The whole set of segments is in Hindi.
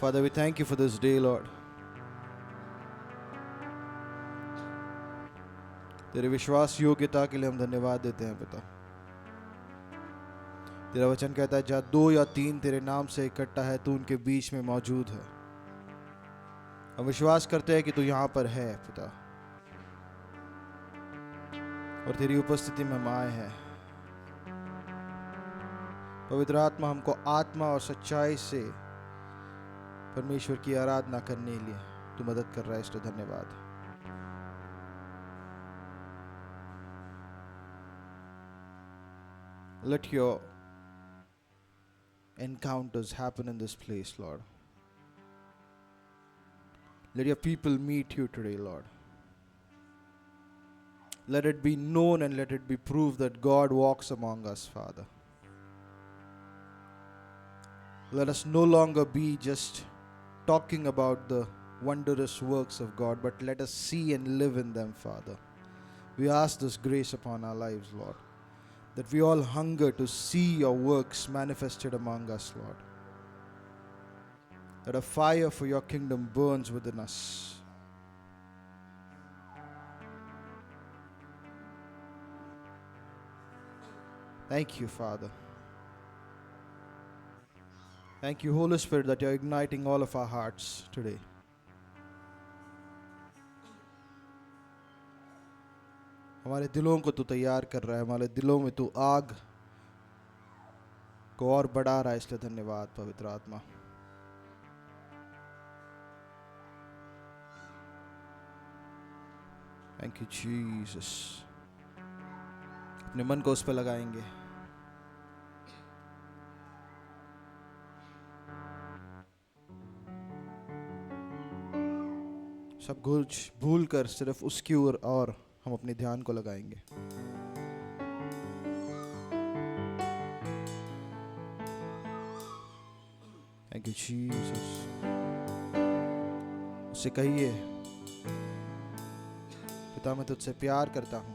Father, we thank you for this day, Lord. तेरे विश्वास योग्यता के लिए हम धन्यवाद देते हैं पिता। तेरा वचन कहता है जहाँ 2 या 3 तेरे नाम से इकट्ठा है तू उनके बीच में मौजूद है। हम विश्वास करते हैं कि तू यहाँ पर है पिता, और तेरी उपस्थिति में हम आए हैं। पवित्र आत्मा हमको आत्मा और सच्चाई से परमेश्वर की आराधना करने के लिए तू मदद कर रहा है, इसलिए धन्यवाद। Let your encounters happen in this place, Lord. Let your people meet you today, Lord. Let it be known and let it be proved that God walks among us, Father. Let us no longer be just talking about the wondrous works of God, but let us see and live in them, Father. We ask this grace upon our lives, Lord, that we all hunger to see your works manifested among us, Lord. That a fire for your kingdom burns within us. Thank you, Father. Thank you, Holy Spirit, that you're igniting all of our hearts today. हमारे दिलों को तू तैयार कर रहा है, हमारे दिलों में तू आग को और बढ़ा रहा है, इसलिए धन्यवाद पवित्र आत्मा। Thank you Jesus. अपने मन को उस पर लगाएंगे। सब कुछ भूल कर सिर्फ उसकी ओर और हम अपने ध्यान को लगाएंगे। Thank you Jesus. उससे कहिए पिता मैं तुझसे प्यार करता हूँ।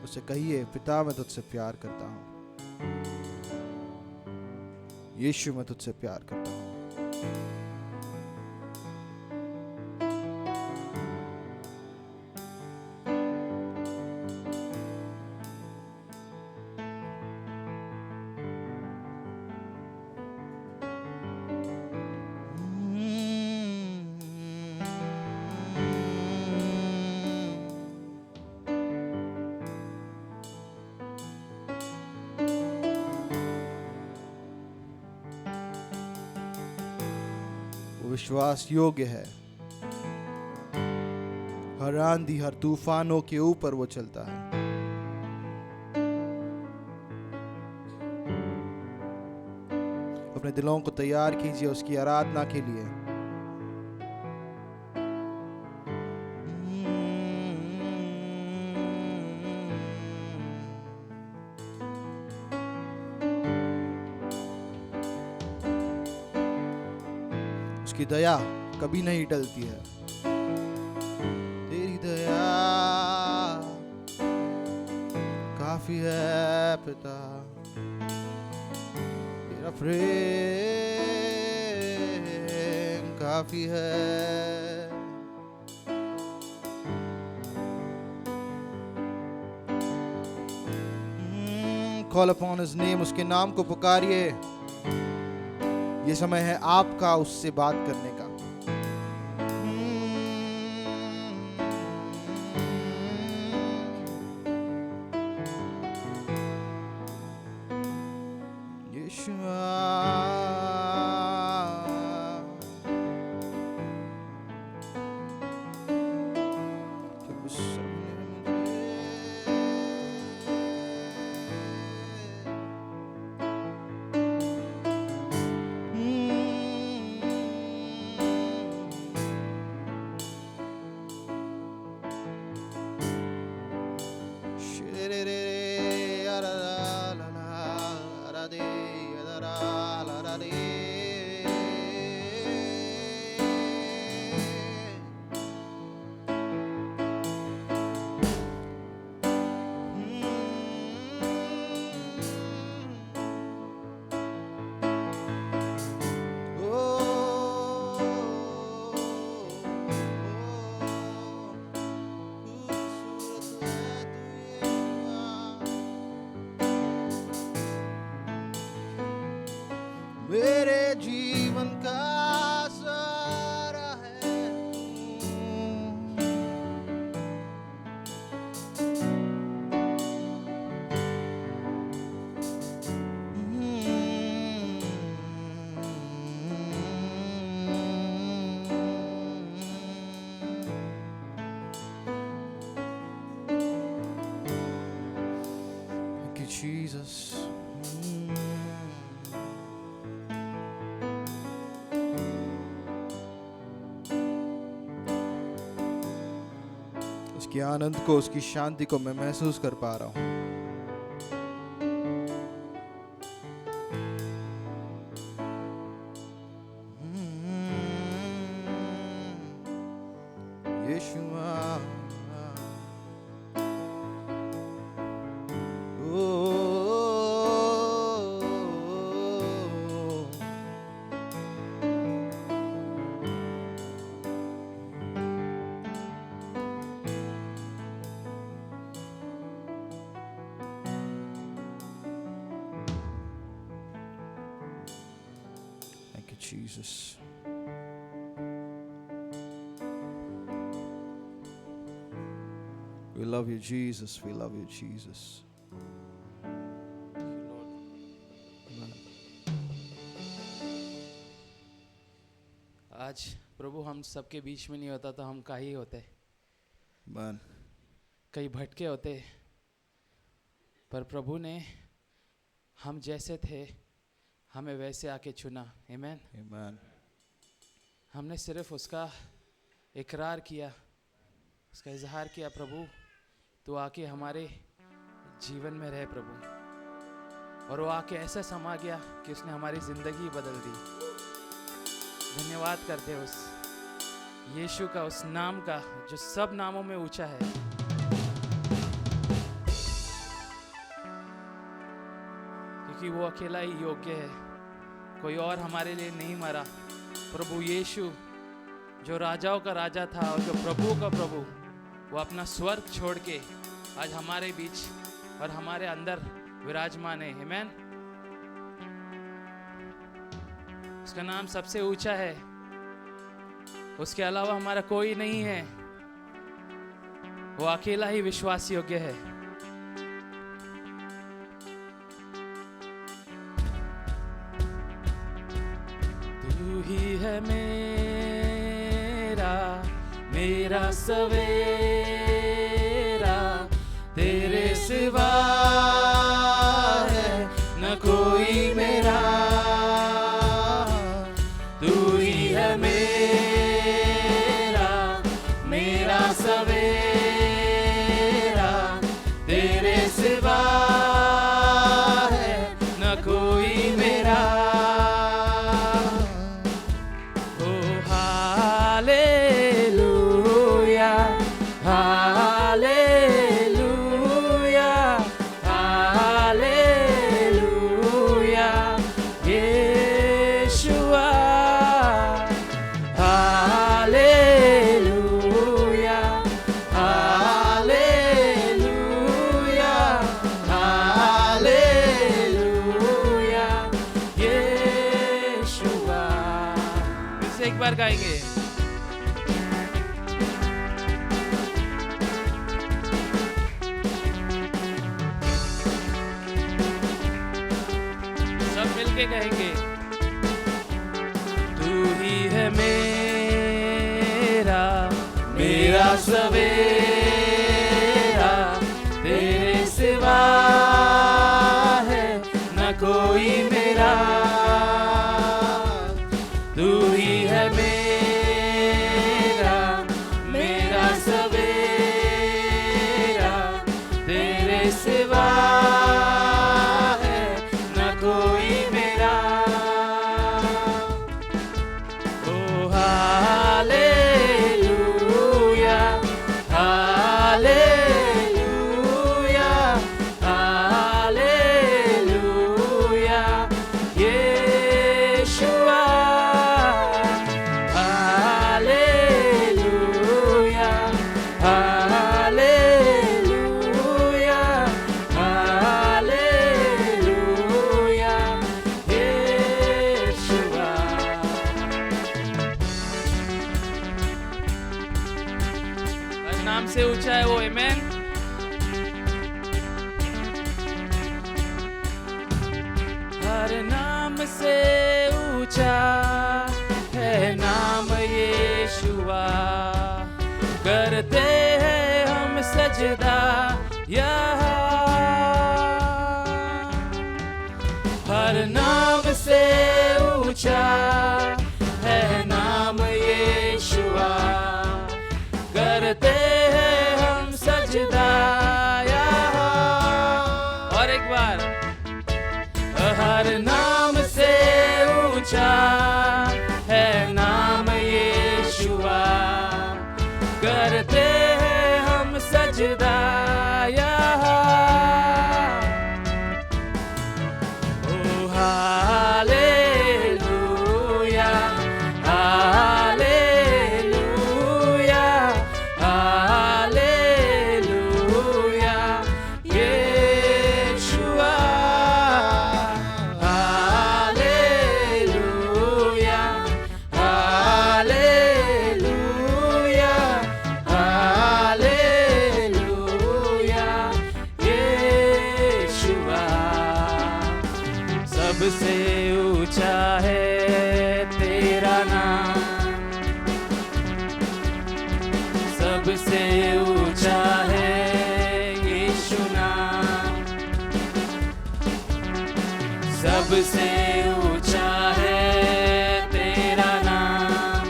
उससे कहिए पिता मैं तुझसे प्यार करता हूँ। यीशु मैं तुझसे प्यार करता हूँ। विश्वास योग्य है, हर आंधी हर तूफानों के ऊपर वो चलता है। अपने दिलों को तैयार कीजिए उसकी आराधना के लिए। उसकी दया कभी नहीं टलती है। तेरी दया काफी है पिता, तेरा प्रेम काफी है। Call upon his name, उसके नाम को पुकारिए। ये समय है आपका उससे बात करने का। यीशुआ मेरे जीवन का सहारा है Thank you, Jesus. उसकी आनंद को, उसकी शांति को मैं महसूस कर पा रहा हूं। यीशुआ Jesus. We love you, Jesus. We love you, Jesus. आज प्रभु हम सबके बीच में नहीं होता तो हम कहीं होते, Man. कहीं भटके होते, पर प्रभु ने हम जैसे थे हमें वैसे आके चुना। आमीन। Amen. हमने सिर्फ उसका इकरार किया, उसका इजहार किया, प्रभु तो आके हमारे जीवन में रहे प्रभु, और वो आके ऐसा समा गया कि उसने हमारी ज़िंदगी बदल दी। धन्यवाद करते उस यीशु का, उस नाम का जो सब नामों में ऊंचा है। क्योंकि वो अकेला ही योग्य है, कोई और हमारे लिए नहीं मरा। प्रभु यीशु जो राजाओं का राजा था और जो प्रभु का प्रभु, वो अपना स्वर्ग छोड़ के आज हमारे बीच और हमारे अंदर विराजमान है। आमीन। उसका नाम सबसे ऊंचा है, उसके अलावा हमारा कोई नहीं है, वो अकेला ही विश्वास योग्य है। तू ही है मेरा सवेरा, तेरे सिवा है न कोई मेरा। तू ही है मेरा सवेरा, तेरे सिवा है न कोई मेरा। ओ hallelujah, hallelujah, hallelujah, Yeshua. Hallelujah, hallelujah, hallelujah, Yeshua. फिर से एक बार गाएंगे। सब मिलके कहेंगे। तू ही है मेरा सवेरा, तेरे सिवा है न कोई मेरा। तू ही है मेरा सवेरा, तेरे सिवा है न कोई मेरा। ओ hallelujah, hallelujah, hallelujah, Yeshua. Hallelujah, hallelujah, hallelujah, हर नाम से ऊंचा है नाम यीशुआ, करते हैं हम सजदा यहाँ। हर नाम से ऊंचा है नाम यीशुआ, करते हैं हम सजदा यहाँ। और एक बार, हर नाम से ऊंचा है नाम यीशुआ, करते हैं हम सजदा यहाँ। ओ hallelujah, hallelujah, hallelujah, Yeshua. Hallelujah, hallelujah, hallelujah, Yeshua. सबसे ऊंचा है तेरा नाम, सबसे ऊंचा है यीशु नाम, सबसे ऊंचा है तेरा नाम,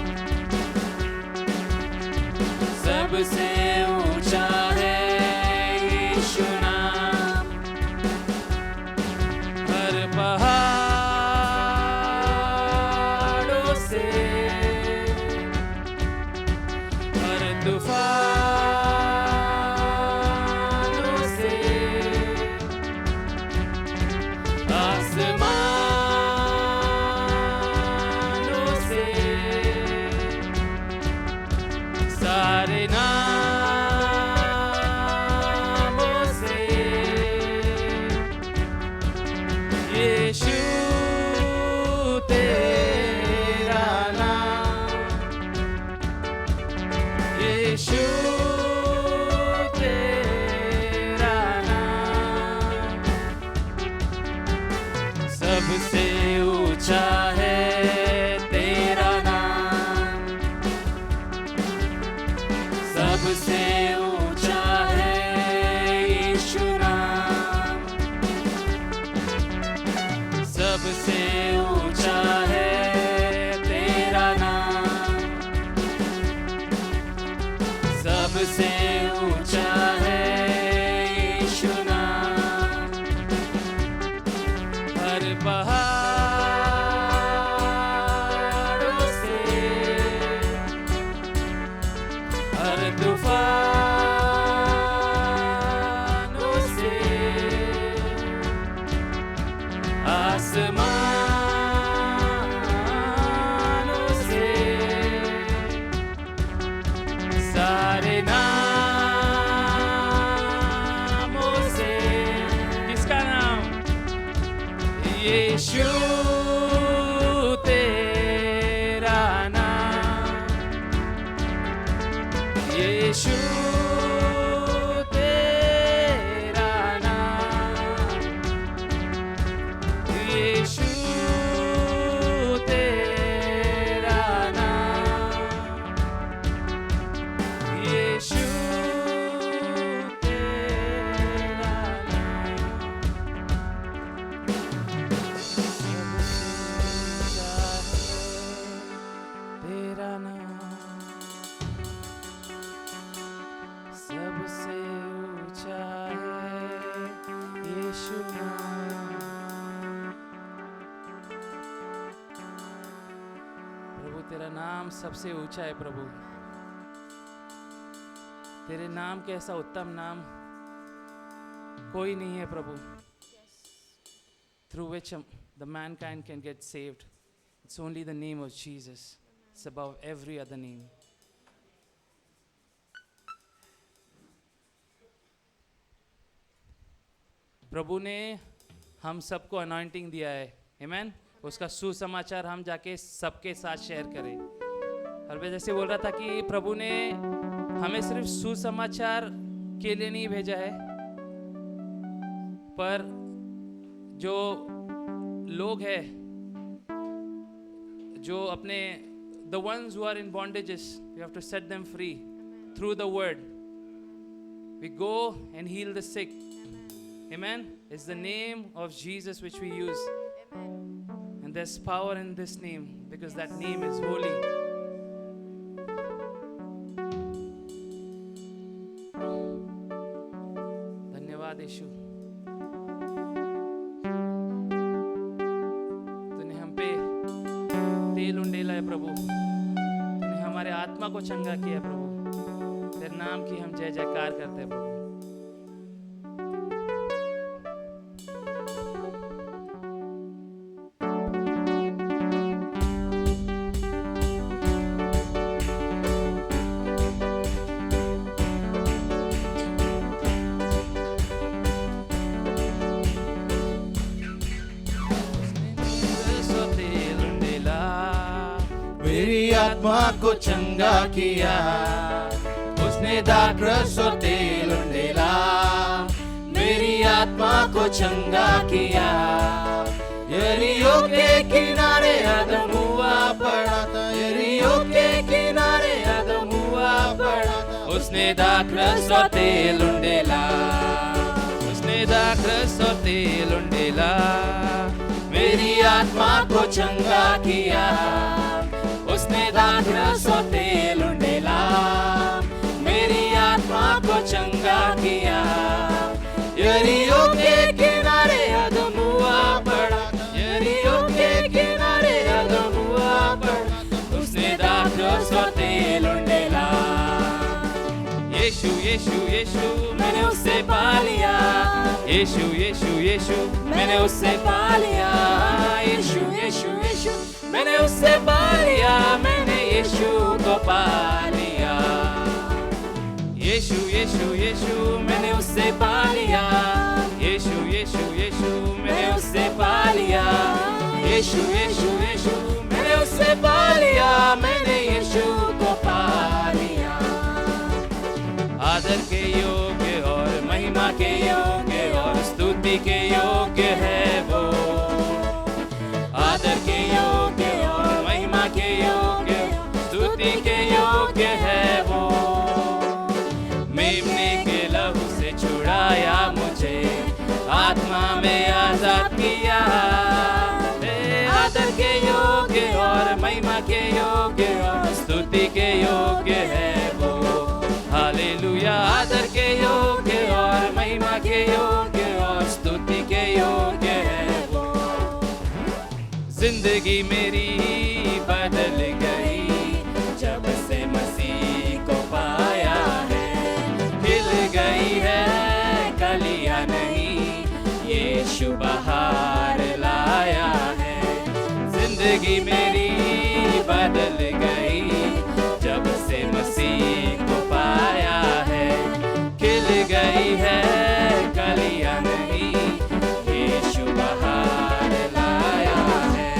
सबसे ऊंचा है यीशु नाम। हर पहाड़ों से, हर तूफानों से, आसमानों से, सारे नामों से यीशु तेरा नाम, यीशु तेरा नाम। सबसे ऊंचा है तेरा नाम, सबसे ऊंचा है यीशु नाम, सबसे ऊंचा है तेरा नाम, सबसे ऊंचा है यीशु नाम। हर पहाड़ों से, हर तूफानों से, आसमानों से, सारे नामों से, किसका नाम? यीशु तेरा नाम, यीशु तेरा नाम, यीशु तेरा नाम, यीशु तेरा नाम। सबसे ऊंचा है यीशु नाम। प्रभु तेरा नाम सबसे ऊंचा है प्रभु। तेरे नाम के ऐसा उत्तम नाम कोई नहीं है प्रभु, through which the mankind can get saved. It's only the name of Jesus. It's above every other name. प्रभु ने हम सबको अनॉइंटिंग दिया है, आमेन। उसका सुसमाचार हम जाके सबके साथ शेयर करें। और मैं जैसे बोल रहा था कि प्रभु ने हमें सिर्फ सुसमाचार के लिए नहीं भेजा है, पर जो लोग हैं जो अपने the ones who are in bondages, we have to set them free through the word. We go and heal the sick. Amen. It's the name of Jesus which we use. And there's power in this name because that name is holy. धन्यवाद यीशु, तूने हम पे तेल उंडेला है प्रभु, तूने हमारे आत्मा को चंगा किया है प्रभु। तेरे नाम की हम जय जयकार करते हैं प्रभु। मेरी आत्मा को चंगा किया, उसने दाखरस और तेल उंडेला। मेरी आत्मा को चंगा किया, यरीहो के किनारे आदम हुआ पड़ा था, यरीहो के किनारे आदम हुआ पड़ा था। उसने दाखरस और तेल उंडेला, उसने दाखरस और तेल उंडेला। मेरी आत्मा को चंगा किया, उसने दाखरस और तेल उंडेला। मेरी आत्मा को चंगा किया, यरीहो के किनारे आदम हुआ पड़ा था, यरीहो के किनारे आदम हुआ पड़ा था। उसने दाखरस और तेल उंडेला। यीशु यीशु यीशु मैंने उससे पा लिया, यीशु यीशु यीशु मैंने उससे पा लिया। यीशु यीशु यीशु मैंने उससे पा लिया, मैंने यीशु को पा लिया। यीशु यीशु यीशु मैंने उससे पा लिया, यीशु यीशु यीशु मैंने उससे पा लिया। यीशु यीशु यीशु मैंने उससे पा लिया, मैंने यीशु को पा लिया। आदर के योग्य और महिमा के योग्य और स्तुति के योग्य है वो। आदर के योग्य और महिमा के योग्य, स्तुति के योग्य है वो। मेमने के लहू से छुड़ाया मुझे, आत्मा में आजाद किया। आदर के योग्य और महिमा के योग्य और स्तुति के योग्य है वो। हालेलुया। आदर के योग्य और महिमा के योग्य और स्तुति के योग्य है वो। जिंदगी मेरी बदल गई जब से मसीह को पाया है। खिल गई है कलियां नहीं, यीशु बहार लाया है। जिंदगी मेरी बदल गई जब से मसीह को पाया है। खिल गई है कलियां नहीं, यीशु बहार लाया है।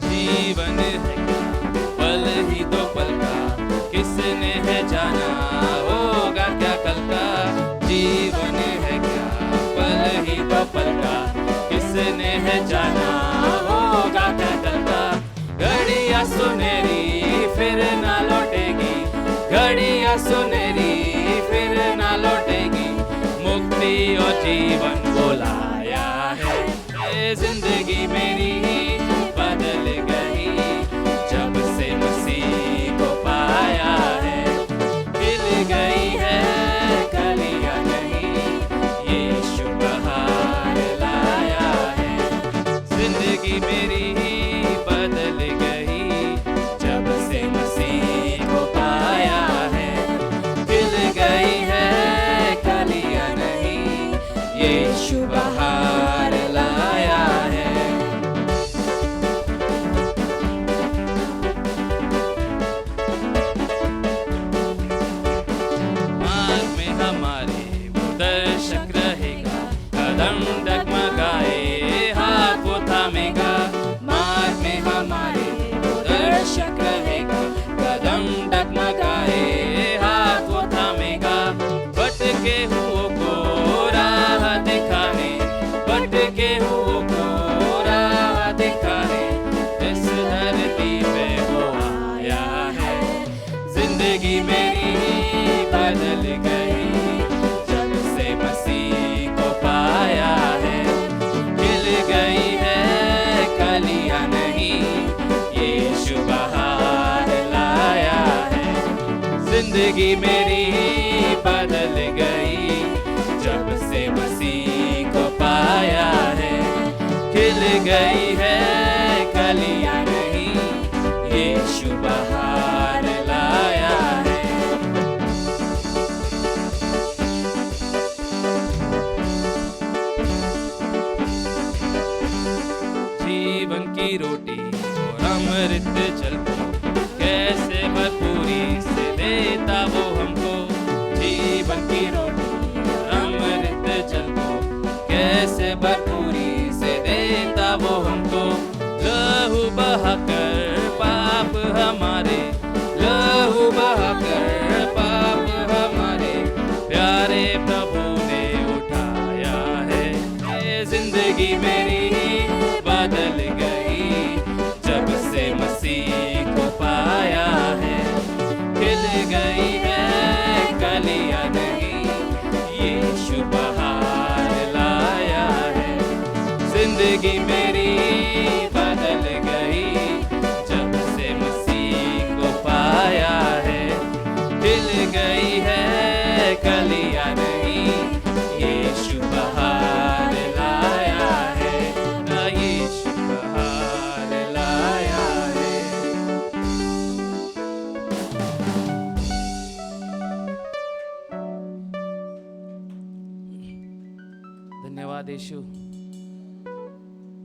जीवन है पल ही दो पल का, किसने है जाना होगा क्या कल का। जीवन है क्या पल ही दो पल का, किसने है जाना होगा क्या कल का। घड़ियां सुनहरी फिर ना लौटेगी, घड़ियां सुनहरी फिर ना लौटेगी। मुक्ति और जीवन को लाया है। ये जिंदगी मेरी बदल गई जब से मसीह को पाया है। खिल गई है कलियां नहीं, यीशु बहार लाया है। जिंदगी मेरी बदल गई जब से मसीह को पाया है। खिल गई है कलियां नहीं, यीशु बहार लाया है। जिंदगी मेरी बदल गई जब से मसीह को पाया है। खिल गई है कलियां नहीं, यीशु बहार लाया है। जीवन की रोटी और अमृत जल को कैसे भरपूरी से देता वो हमको। जीवन की रोटी और अमृत जल को कैसे भरपूरी से देता वो हमको। लहू बहाकर पाप हमारे, लहू बहाकर पाप हमारे प्यारे प्रभु ने उठाया है। ये जिंदगी मेरी बदल गई जब से मसीह को पाया है। खिल गई है कलियां नहीं, यीशु बहार लाया है। जिंदगी मेरी बदल गई जब से मसीह को पाया है। खिल गई है कलियां नहीं, यीशु बहार लाया है। यीशु बहार लाया है। धन्यवाद यीशु,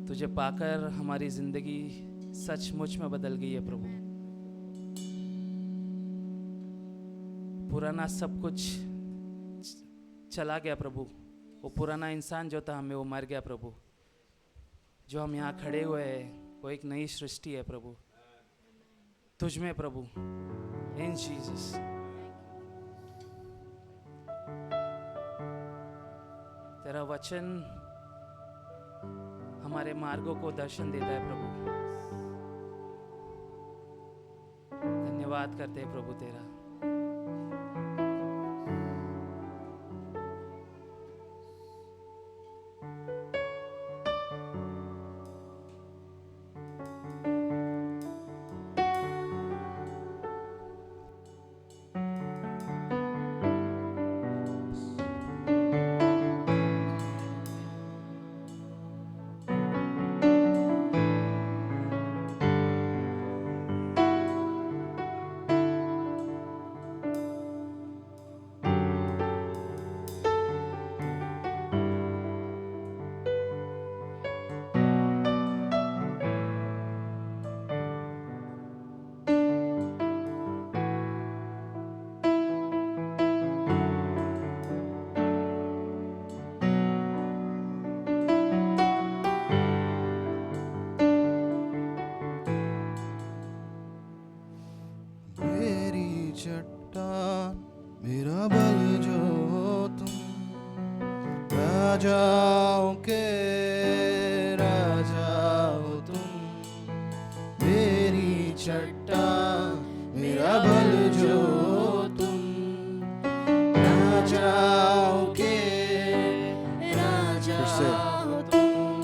तुझे पाकर हमारी जिंदगी सचमुच में बदल गई है प्रभु। पुराना सब कुछ चला गया प्रभु। वो पुराना इंसान जो था हमें, वो मर गया प्रभु। जो हम यहाँ खड़े हुए हैं वो एक नई सृष्टि है प्रभु, तुझ में प्रभु। इन जीसस तेरा वचन हमारे मार्गों को दर्शन देता है प्रभु। धन्यवाद करते हैं प्रभु तेरा। चट्टान मेरा बल जो तुम, राजाओं के राजा हो तुम। मेरी चट्टान मेरा बल जो तुम, राजाओं के राजा हो तुम।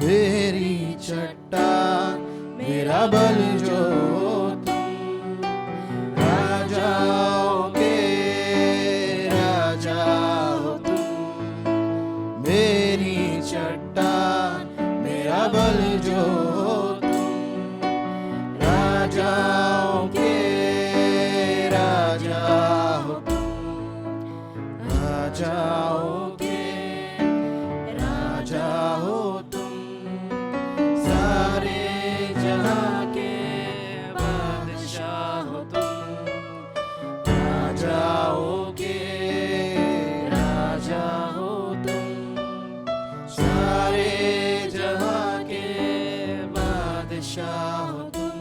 मेरी चट्टान मेरा बल जो बल जो तुम, राजाओं के राजा हो तुम। राजाओं के राजा हो तुम, सारे जहां के बादशाह हो तुम। राजाओं के राजा हो तुम, सारे हो तुम।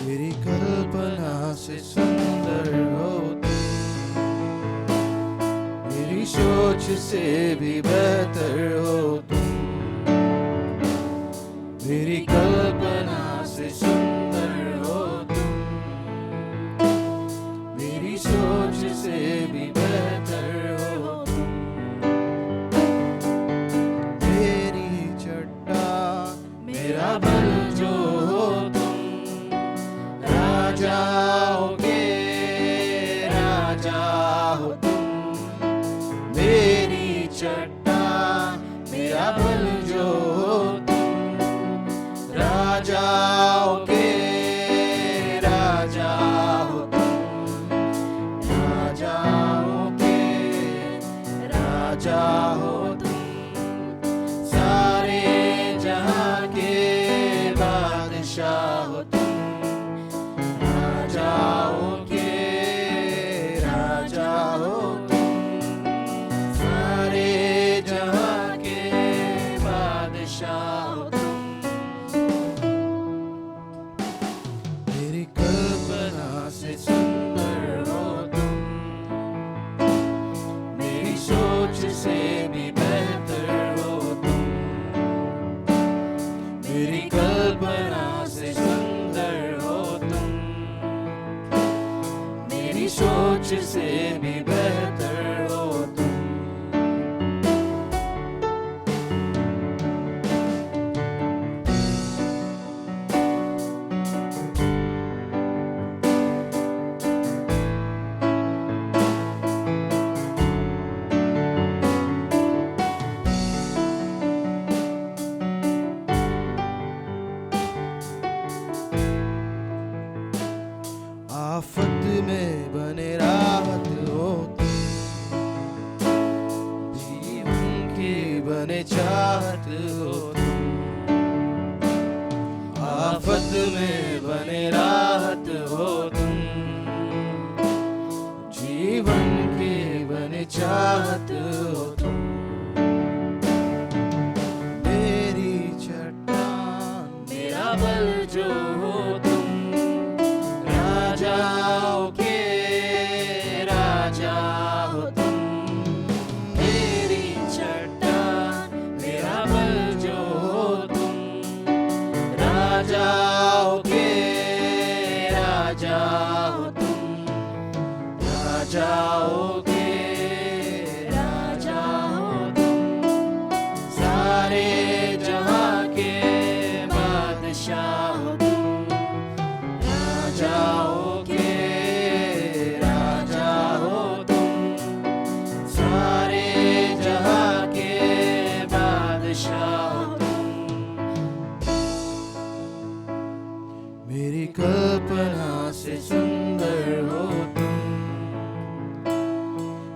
मेरी कल्पना से सुंदर हो तुम, मेरी सोच से भी बेहतर हो तुम। मेरी कल्पना से सुंदर हो तुम, मेरी सोच से भी बेहतर हो तुम। मेरा बल जो हो तुम, राजाओं के राजा हो तुम, राजाओं के राजा हो तुम, सारे जहां के बादशाह हो तुम, राजाओं के राजा हो तुम, सारे जहां के बादशाह हो तुम। मेरी कल्पना से सुंदर हो तुम, मेरी सोच से भी बेहतर हो तुम, मेरी कल्पना से सुंदर हो तुम, मेरी सोच से भी बेहतर हो तुम। आफत में बने राहत हो तुम, जीवन की बने चाहत हो तुम, आफत में बने राहत हो तुम, जीवन की बने चाहत हो तुम। मेरी चट्टान मेरा बल जो हो तुम, राजाओं के राजा हो तुम, मेरी चट्टान मेरा बल जो हो तुम, राजाओं के राजा हो तुम, राजाओं के राजा हो तुम, सारे जहां के बादशाह हो तुम, राजाओं के राजा हो तुम, सारे जहां के बादशाह हो तुम। मेरी कल्पना से सुंदर हो तुम,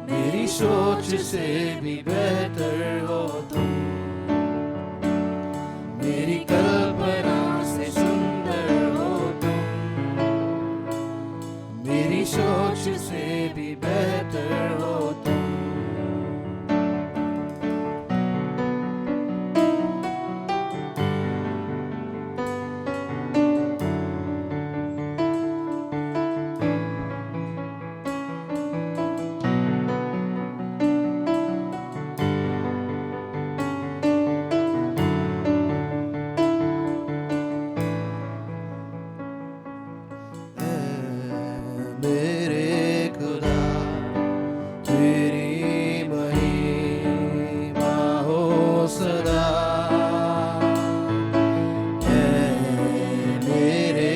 मेरी सोच से भी बेहतर हो तुम, मेरी कल्पना से सुंदर हो तुम, मेरी सोच से भी बेहतर हो तुम। मेरे खुदा तेरी महिमा हो सदा, मेरे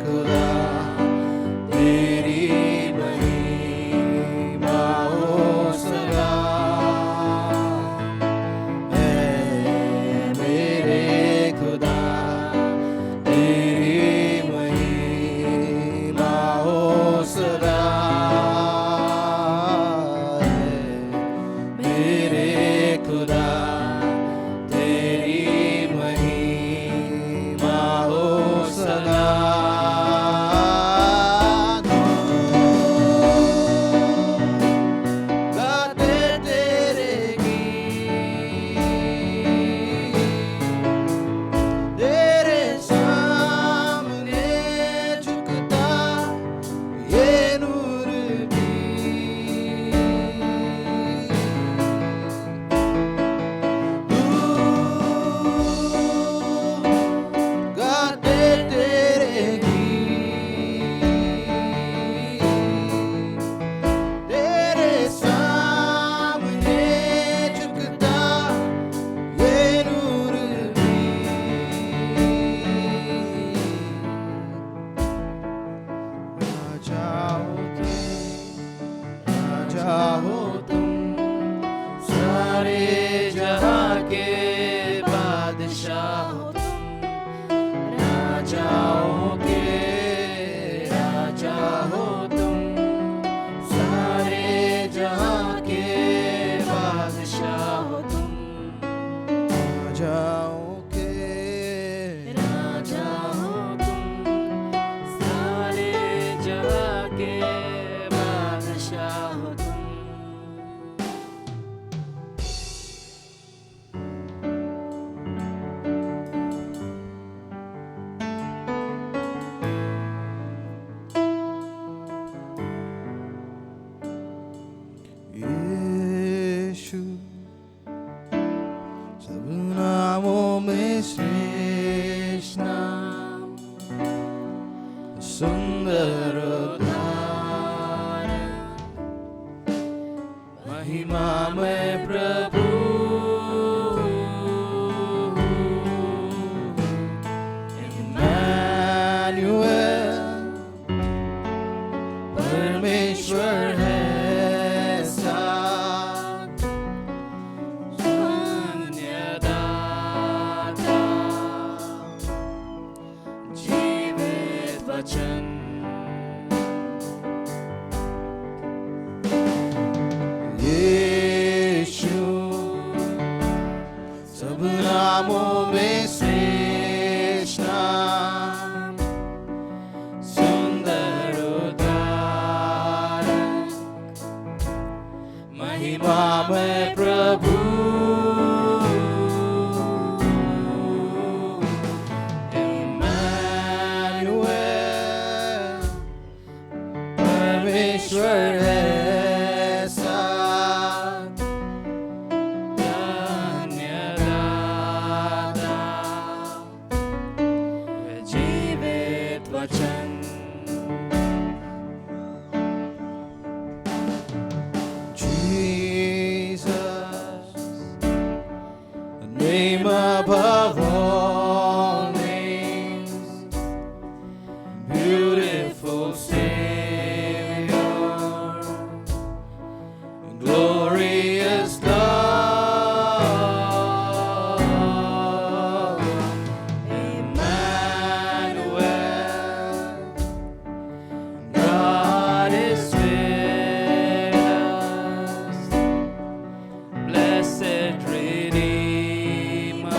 खुदा तेरी महिमा हो सदा, मेरे खुदा तेरी महिमा हो सदा, मेरे खुदा तेरी महिमा हो सदा। गाते तेरे गीत, तेरे सामने सुंदर उद्धार महिमामय प्रभु इम्मानुएल परमेश्वर है साथ धन्यदाता जीवित वचन यीशु सब नामों में श्रेष्ठ नाम सुंदर उद्धारक महिमामय प्रभु इम्मानुएल परमेश्वर है साथ धन्यदाता वह जीवित वचन Jesus, the name above all names, beautiful Savior, glorious God, Emmanuel, God is with us. Blessed Redeemer,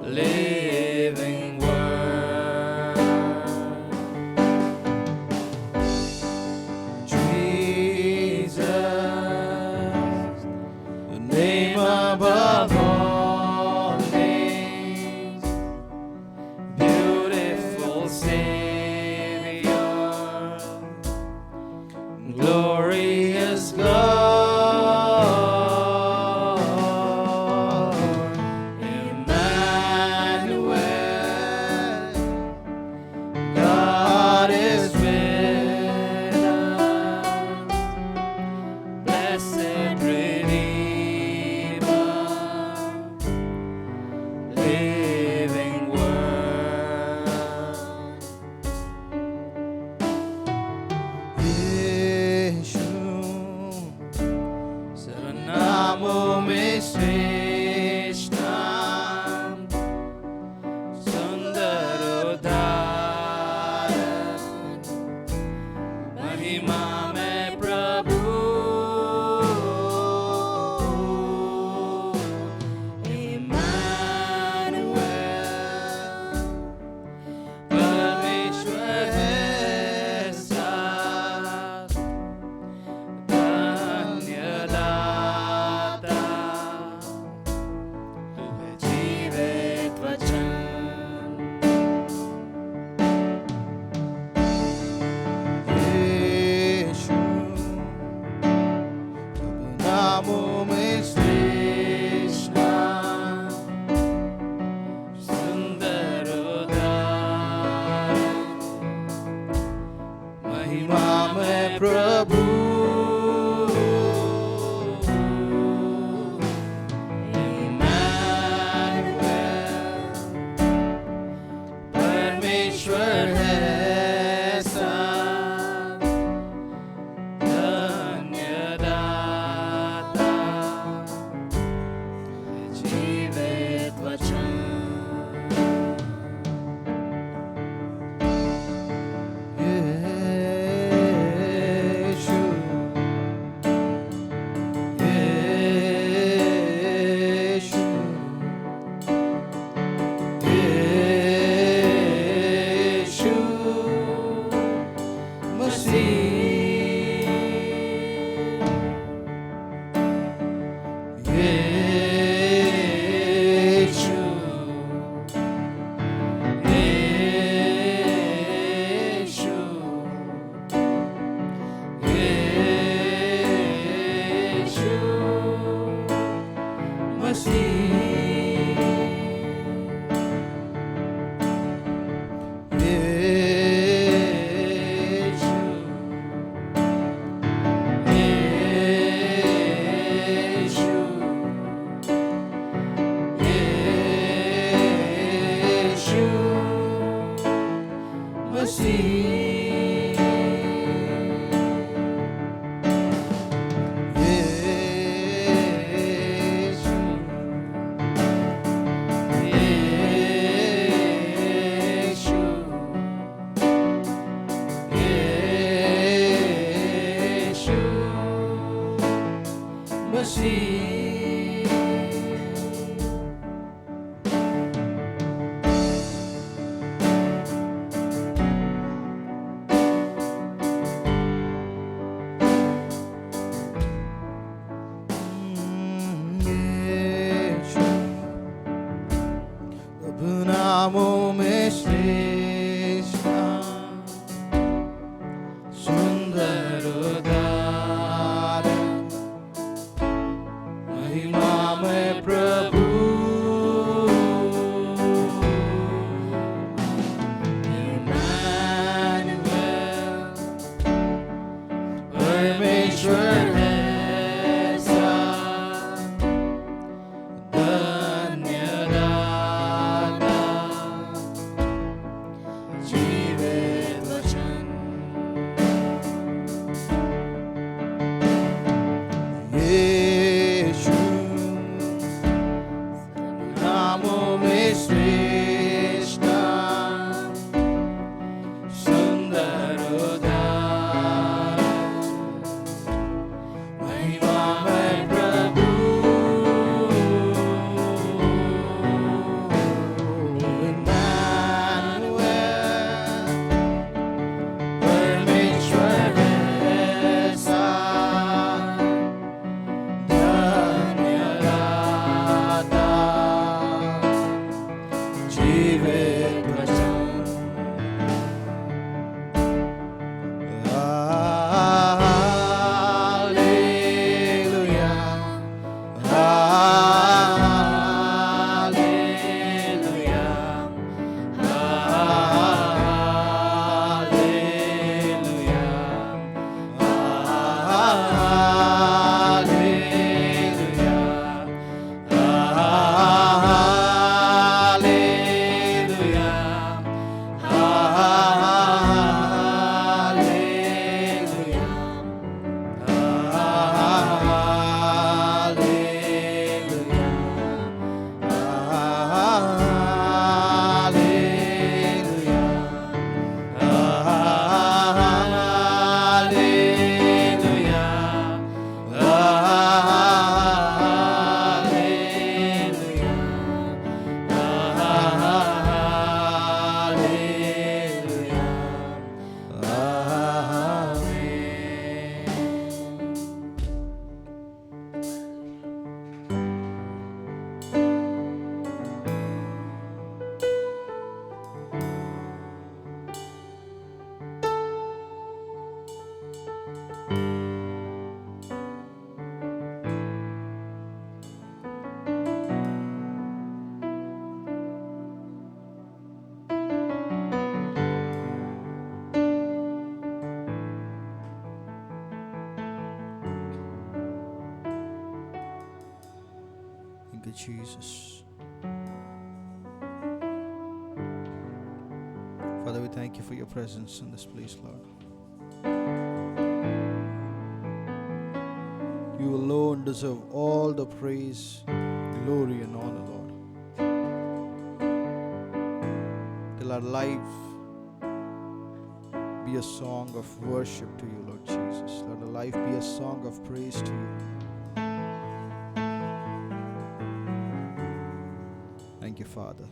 living Word, Jesus, the name above all names, beautiful Savior, glorious God, Emmanuel, Jesus. Father, we thank you for your presence in this place, Lord. You alone deserve all the praise, glory, and honor, Lord. Till our life be a song of worship to you, Lord Jesus. Let our life be a song of praise to you. Thank you, Father.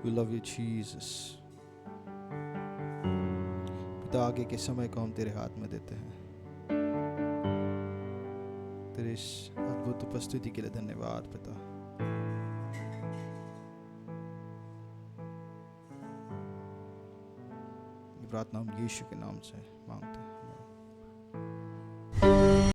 We love you, Jesus. पिता, आगे के समय को हम तेरे हाथ में देते हैं। तेरे इस अद्भुत उपस्थिति के लिए धन्यवाद पिता। प्रार्थना हम यीशु के नाम से मांगते हैं।